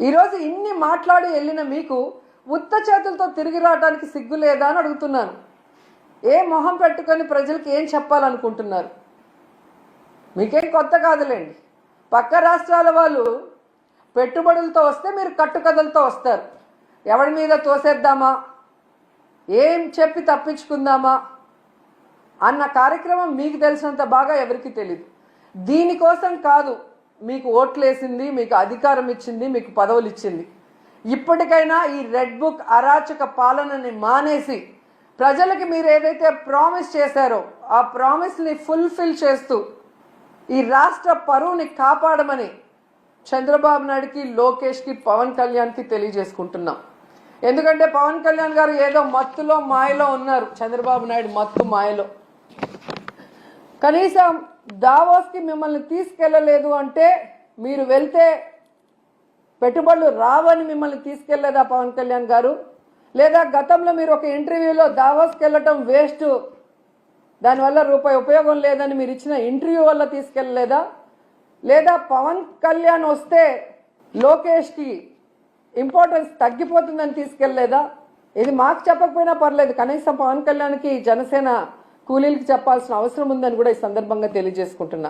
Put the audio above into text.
ఈరోజు ఇన్ని మాట్లాడి వెళ్ళిన మీకు ఉత్త చేతులతో తిరిగి రావడానికి సిగ్గు లేదా అని అడుగుతున్నాను. ఏ మొహం పెట్టుకొని ప్రజలకు ఏం చెప్పాలనుకుంటున్నారు? మీకేం కొత్త కాదులేండి. పక్క రాష్ట్రాల వాళ్ళు పెట్టుబడులతో వస్తే మీరు కట్టుకథలతో వస్తారు. ఎవరి మీద తోసేద్దామా, ఏం చెప్పి తప్పించుకుందామా అన్న కార్యక్రమం మీకు తెలిసినంత బాగా ఎవరికి తెలియదు. దీనికోసం కాదు మీకు ఓట్లేసింది, మీకు అధికారం ఇచ్చింది, మీకు పదవులు ఇచ్చింది. ఇప్పటికైనా ఈ రెడ్ బుక్ అరాచక పాలనని మానేసి ప్రజలకి మీరు ఏదైతే ప్రామిస్ చేశారో ఆ ప్రామిస్ని ఫుల్ఫిల్ చేస్తూ ఈ రాష్ట్ర పరువుని కాపాడమని చంద్రబాబు నాయుడుకి, లోకేష్కి, పవన్ కళ్యాణ్కి తెలియజేసుకుంటున్నాం. ఎందుకంటే పవన్ కళ్యాణ్ గారు ఏదో మత్తులో మాయలో ఉన్నారు. చంద్రబాబు నాయుడు మత్తు మాయలో. కనీసం దావోస్కి మిమ్మల్ని తీసుకెళ్ళలేదు అంటే మీరు వెళ్తే పెట్టుబడులు రావని మిమ్మల్ని తీసుకెళ్లేదా పవన్ కళ్యాణ్ గారు? లేదా గతంలో మీరు ఒక ఇంటర్వ్యూలో దావోస్కి వెళ్ళటం వేస్ట్, దానివల్ల రూపాయి ఉపయోగం లేదని మీరు ఇచ్చిన ఇంటర్వ్యూ వల్ల తీసుకెళ్ళలేదా? లేదా పవన్ కళ్యాణ్ వస్తే లోకేష్కి ఇంపార్టెన్స్ తగ్గిపోతుందని తీసుకెళ్ళలేదా? ఇది మాకు చెప్పకపోయినా పర్లేదు, కనీసం పవన్ కళ్యాణ్కి జనసేన కూలీలకి చెప్పాల్సిన అవసరం ఉందని కూడా ఈ సందర్భంగా తెలియజేసుకుంటున్నా.